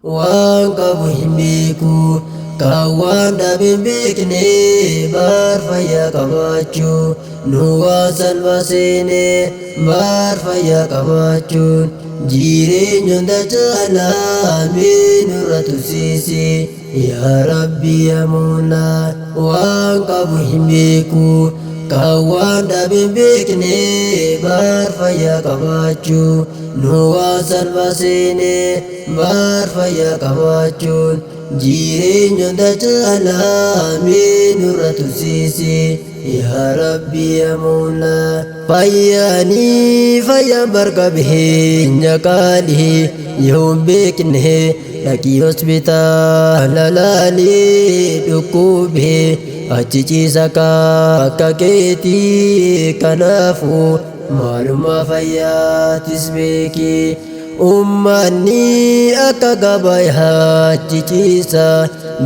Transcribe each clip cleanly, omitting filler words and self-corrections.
waan qabu hin beeku kan waan dhabe hin beekne baar fayyaa qabaachuu nu waan salphaa seene baar fayyaa qabaachuun jireenya hunda caalaa nurra tursiisi yaa rabbi yaa moolaa waan qabu hin beeku kan waan dhabe hin beekne baar fayyaa qabaachuu nu waan salphaa seene baar fayyaa qabaachuun jireenya hunda caalaa nurra tursiisi yaa rabbi yaa moolaa fayyaanii fayyaan barqa beenya qaalii yoo hin beekne dhaqii hospitaala laalii dhukkubee achi ciisa akka keetii kanaafuu maalummaa fayyaatis beeki ummanni akka gabayaa achi ciisa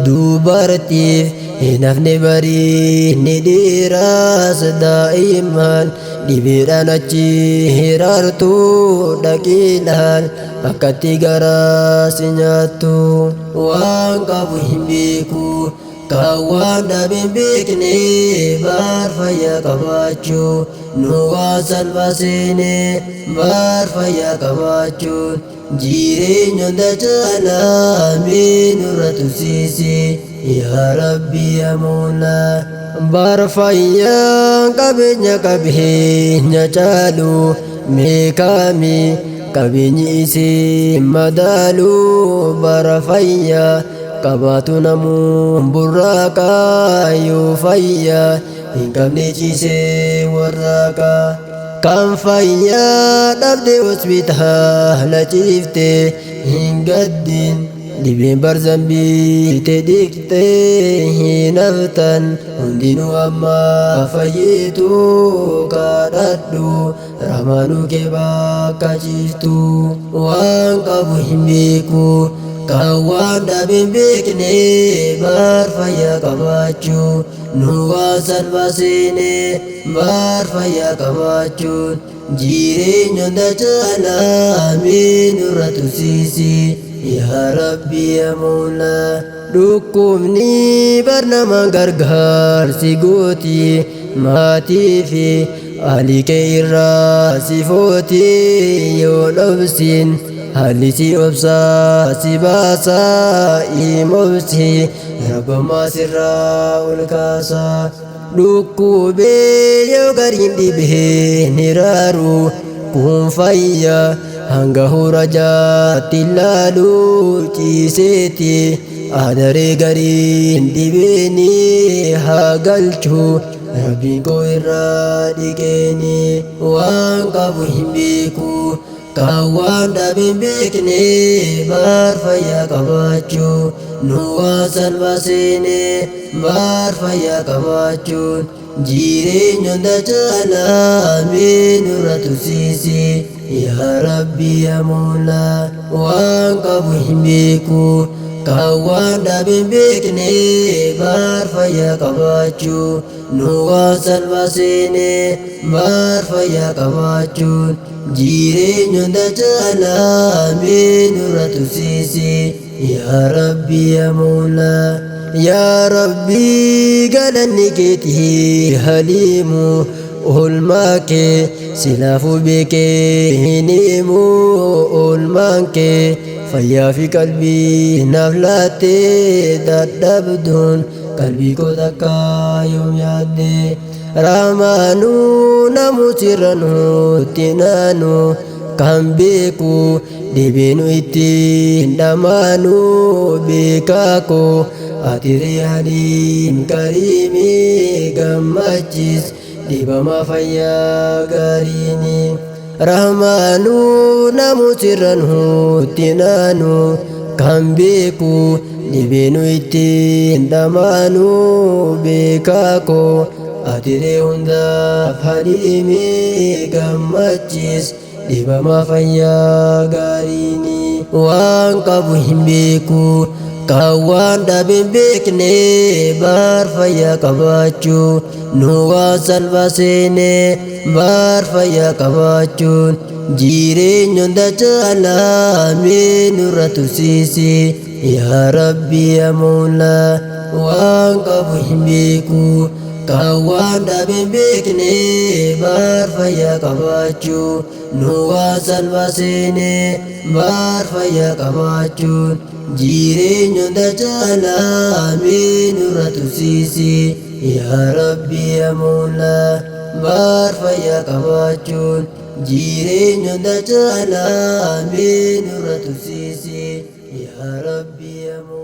dubartiif hin hafne barii ni dhiiraas daa'imman dhibeedhaan achi hiraartu dhaqiidhaan akkatti garaas nyaattu waan qabu hin beeku kan waan dhabe hin beekne baar fayyaa qabaachuu nu waan salphaa seene baar fayyaa qabaachuun jireenya hunda caalaa nurra tursiisi yaa rabbi yaa moolaa baar fayyaa qabeenya caalu meekaami qabeenyi isii madaalu baar fayyaa qabaatu namuu burraaqa yoo fayyaa hin qabne ciisee warraaqa kan fayyaa dhabde hospitaala ciifte hin gaddin dhibeen barzambiite dhiqxee hin haftan hundinuu amma fayyitu kadhadhu ramaanuu kee bakka ciiftu waan qabu hin beeku kan waan dhabe hin beekne baar fayyaa qabaachuu nu waan salphaa seene baar fayyaa qabaachuun jireenya hunda caalaa nurra tursiisi yaa rabbi yaa moolaa dhukkubni barnamaan gargaarsi gooti maatii fi alii kee irraa si footi yoo dhobsin haalli si obsaa si baasaa imobsi rabbamaa sirraa ol kaasaa dhukkubee yoo gariin dhibee ni raaru kun fayyaa hanga hura jaatti laalu ciiseeti adaree gariin dhibeeni haa galchu rabbiin koo irraa dhiqeeni waan qabu hin beeku kan waan dhabe hin beekne baar fayyaa qabaachuu nu waan salphaa seene baar fayyaa qabaachuun jireenya hunda caalaa nurra tursiisi yaa rabbi yaa moolaa waan qabu hin beeku kan waan dhabe hin beekne baar fayyaa qabaachuu nu waan salphaa seene baar fayyaa qabaachuun jireenya hunda caalaa nurra tursiisi yaa rabbi yaa moolaa yaa rabbi galanni keetii haliimu oolmaa kee silaafuu beekee hin himu oolmaan kee fayyaa fi qalbii naaf laattee dadhabduun qalbii koo takka yoom yaadde ramaanuu namuutirra nutti naanu kan beeku dhibeenu ittiin dhamaanu beekaa koo ati riyaaliin kariimi gammachis dhibama fayyaa gaariini rahmaanuu namuutirra nutti naanu kan beeku dhibeenu ittiin dhamaanu beekaa koo atiree hundaaf haliimi gammachis dhibama fayyaa gaariini waan qabu hin beeku kan waan dhabe hin beekne baar fayyaa qabaachuu nu waan salphaa seene baar fayyaa qabaachuun jireenya hunda caalaa mee nurra tursiisi yaa Rabbi yaa Mawlaa waan qabu hin beeku kan waan dhabe hin beekne baar fayyaa qabaachuu nu waan salphaa seene baar fayyaa qabaachuun jireenya hunda caalaa mee nurra tursiisi yaa Rabbi yaa Mawlaa baar fayyaa qabaachuun jireenya hunda caalaa mee nurra tursiisi yaa Rabbi yaa Mawlaa